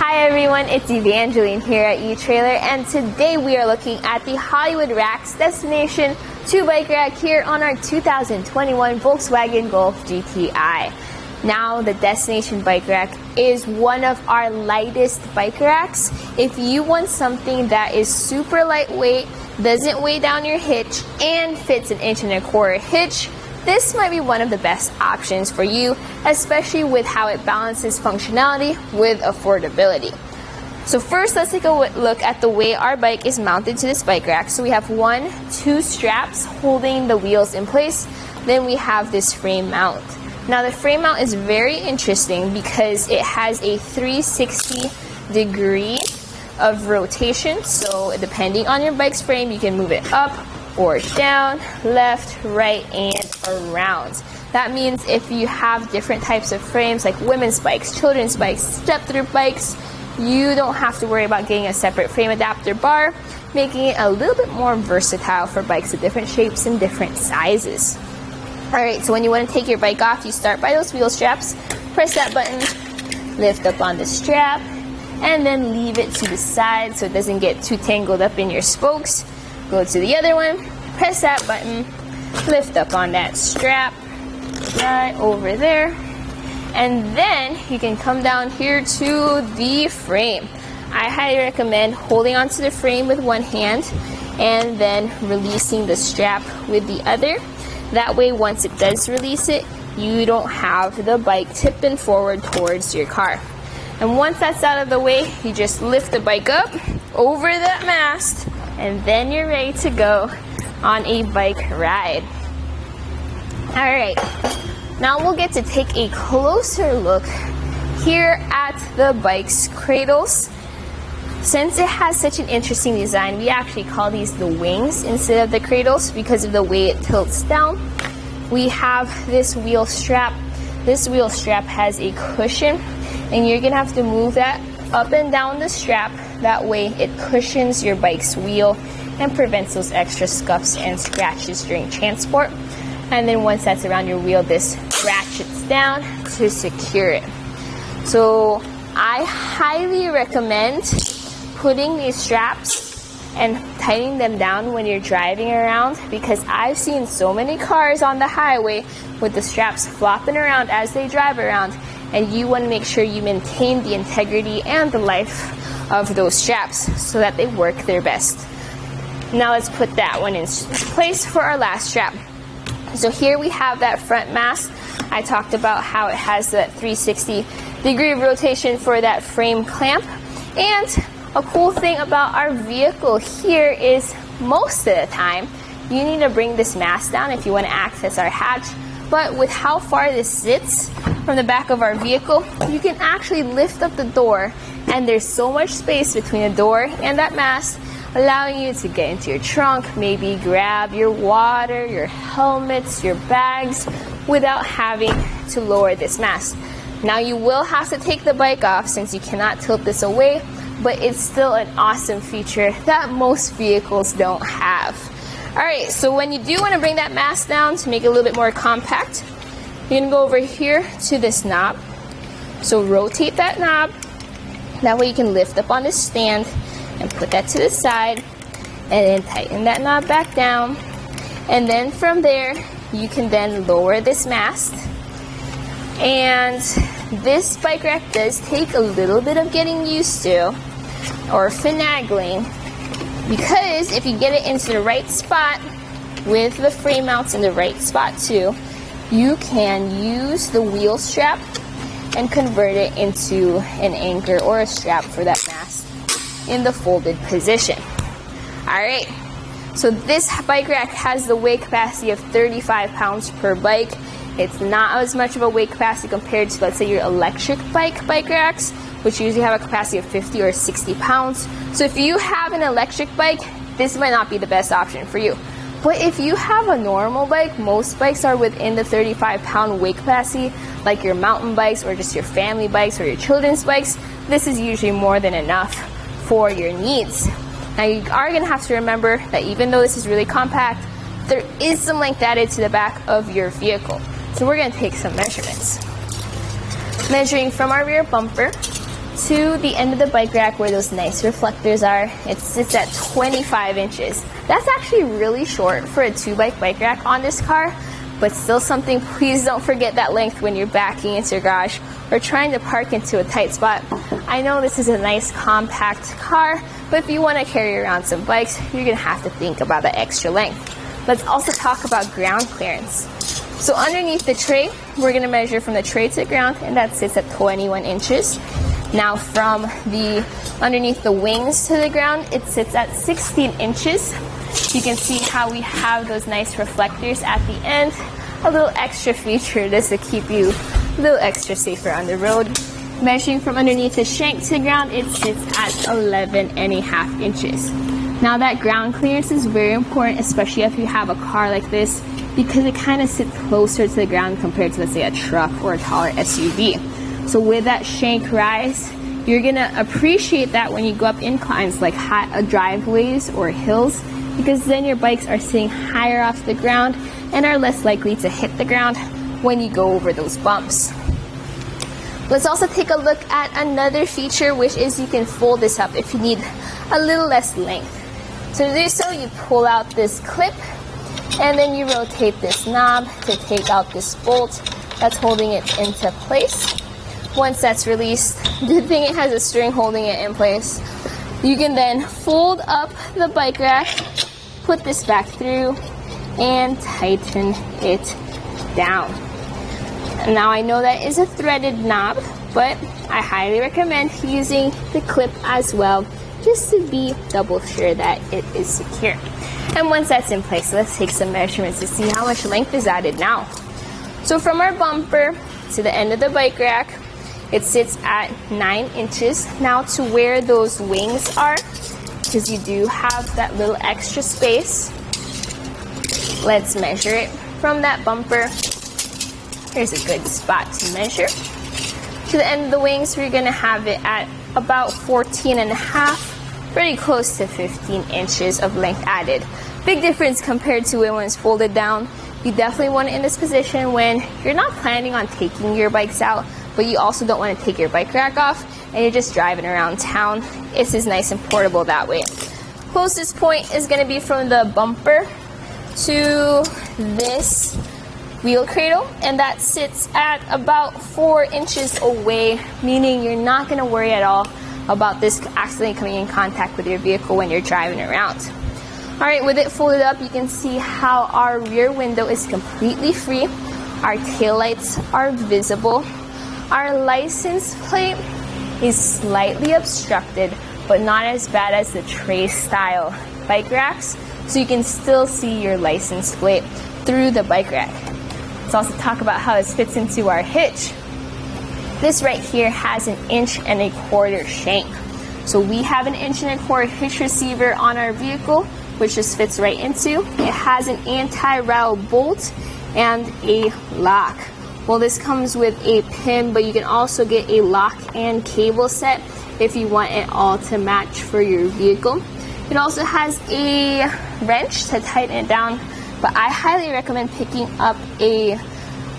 Hi everyone, it's Evangelina here at etrailer, and today we are looking at the Hollywood Racks Destination 2 bike rack here on our 2021 Volkswagen Golf GTI. Now, the Destination bike rack is one of our lightest bike racks. If you want something that is super lightweight, doesn't weigh down your hitch, and fits an 1.25" hitch, this might be one of the best options for you, especially with how it balances functionality with affordability. So first, let's take a look at the way our bike is mounted to this bike rack. So we have 2 straps holding the wheels in place. Then we have this frame mount. Now the frame mount is very interesting because it has a 360-degree of rotation. So depending on your bike's frame, you can move it up or down, left, right, and around. That means if you have different types of frames like women's bikes, children's bikes, step-through bikes, you don't have to worry about getting a separate frame adapter bar, making it a little bit more versatile for bikes of different shapes and different sizes. Alright, so when you want to take your bike off, you start by those wheel straps, press that button, lift up on the strap, and then leave it to the side so it doesn't get too tangled up in your spokes. Go to the other one, press that button, lift up on that strap, right over there, and then you can come down here to the frame. I highly recommend holding onto the frame with one hand and then releasing the strap with the other. That way, once it does release it, you don't have the bike tipping forward towards your car. And once that's out of the way, you just lift the bike up over that mast, and then you're ready to go on a bike ride. Alright, now we'll get to take a closer look here at the bike's cradles. Since it has such an interesting design, we actually call these the wings instead of the cradles because of the way it tilts down. We have this wheel strap. This wheel strap has a cushion, and you're gonna have to move that up and down the strap. That way it cushions your bike's wheel and prevents those extra scuffs and scratches during transport. And then once that's around your wheel, this ratchets down to secure it. So I highly recommend putting these straps and tightening them down when you're driving around, because I've seen so many cars on the highway with the straps flopping around as they drive around, and you want to make sure you maintain the integrity and the life of those straps so that they work their best. Now let's put that one in place for our last strap. So here we have that front mast. I talked about how it has that 360-degree rotation for that frame clamp. And a cool thing about our vehicle here is most of the time you need to bring this mast down if you want to access our hatch. But with how far this sits from the back of our vehicle, you can actually lift up the door, and there's so much space between the door and that mast, allowing you to get into your trunk, maybe grab your water, your helmets, your bags, without having to lower this mast. Now you will have to take the bike off since you cannot tilt this away, but it's still an awesome feature that most vehicles don't have. Alright, so when you do want to bring that mast down to make it a little bit more compact, you're going to go over here to this knob. So rotate that knob. That way you can lift up on this stand and put that to the side, and then tighten that knob back down. And then from there, you can then lower this mast. And this bike rack does take a little bit of getting used to, or finagling, because if you get it into the right spot with the frame mounts in the right spot too, you can use the wheel strap and convert it into an anchor or a strap for that mast in the folded position. Alright, so this bike rack has the weight capacity of 35 pounds per bike. It's not as much of a weight capacity compared to, let's say, your electric bike racks, which usually have a capacity of 50 or 60 pounds. So if you have an electric bike, this might not be the best option for you. But if you have a normal bike, most bikes are within the 35-pound weight capacity, like your mountain bikes or just your family bikes or your children's bikes. This is usually more than enough for your needs. Now you are going to have to remember that even though this is really compact, there is some length added to the back of your vehicle. So we're going to take some measurements. Measuring from our rear bumper to the end of the bike rack where those nice reflectors are, it sits at 25 inches. That's actually really short for a 2-bike bike rack on this car, but still something. Please don't forget that length when you're backing into your garage or trying to park into a tight spot. I know this is a nice compact car, but if you want to carry around some bikes, you're going to have to think about the extra length. Let's also talk about ground clearance. So underneath the tray, we're going to measure from the tray to the ground, and that sits at 21 inches. Now from the underneath the wings to the ground, it sits at 16 inches. You can see how we have those nice reflectors at the end. A little extra feature just to keep you a little extra safer on the road. Measuring from underneath the shank to the ground, it sits at 11.5 inches. Now that ground clearance is very important, especially if you have a car like this, because it kind of sits closer to the ground compared to, let's say, a truck or a taller SUV. So with that shank rise, you're gonna appreciate that when you go up inclines like driveways or hills, because then your bikes are sitting higher off the ground and are less likely to hit the ground when you go over those bumps. Let's also take a look at another feature, which is you can fold this up if you need a little less length. So to do so, you pull out this clip and then you rotate this knob to take out this bolt that's holding it into place. Once that's released, good thing it has a string holding it in place. You can then fold up the bike rack, put this back through, and tighten it down. And now I know that is a threaded knob, but I highly recommend using the clip as well, just to be double sure that it is secure. And once that's in place, let's take some measurements to see how much length is added now. So from our bumper to the end of the bike rack, it sits at 9 inches. Now to where those wings are, because you do have that little extra space, let's measure it from that bumper. Here's a good spot to measure. To the end of the wings, we're gonna have it at about 14.5, pretty close to 15 inches of length added. Big difference compared to when it's folded down. You definitely want it in this position when you're not planning on taking your bikes out, but you also don't want to take your bike rack off and you're just driving around town. This is nice and portable that way. Closest point is going to be from the bumper to this wheel cradle, and that sits at about 4 inches away, meaning you're not going to worry at all about this accidentally coming in contact with your vehicle when you're driving around. Alright, with it folded up, you can see how our rear window is completely free. Our taillights are visible. Our license plate is slightly obstructed, but not as bad as the tray style bike racks, so you can still see your license plate through the bike rack. Let's also talk about how this fits into our hitch. This right here has 1.25 inch shank. So we have 1.25 inch hitch receiver on our vehicle, which just fits right into. It has an anti-rattle bolt and a lock. Well, this comes with a pin, but you can also get a lock and cable set if you want it all to match for your vehicle. It also has a wrench to tighten it down, but I highly recommend picking up a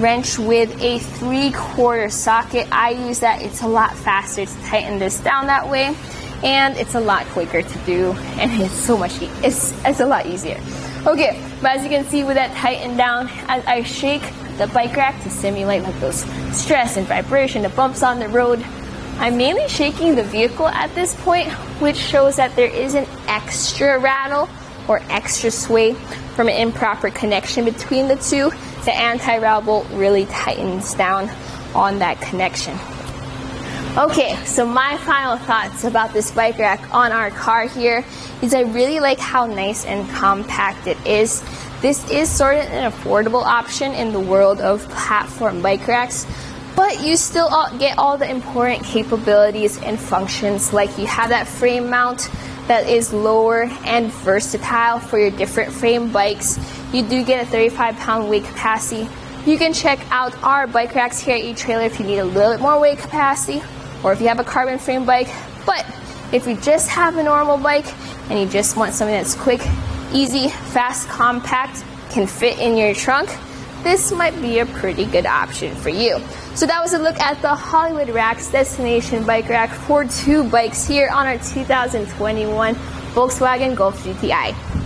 wrench with a 3/4 socket. I use that. It's a lot faster to tighten this down that way, and it's a lot quicker to do, and it's a lot easier. Okay, but as you can see with that tightened down, as I shake the bike rack to simulate like those stress and vibration, the bumps on the road, I'm mainly shaking the vehicle at this point, which shows that there is an extra rattle or extra sway from an improper connection between the two. The anti-rattle bolt really tightens down on that connection. Okay, so my final thoughts about this bike rack on our car here is I really like how nice and compact it is. This is sort of an affordable option in the world of platform bike racks, but you still get all the important capabilities and functions, like you have that frame mount that is lower and versatile for your different frame bikes. You do get a 35-pound weight capacity. You can check out our bike racks here at eTrailer if you need a little bit more weight capacity, or if you have a carbon frame bike. But if you just have a normal bike and you just want something that's quick, easy, fast, compact, can fit in your trunk, this might be a pretty good option for you. So that was a look at the Hollywood Racks Destination Bike Rack for 2 bikes here on our 2021 Volkswagen Golf GTI.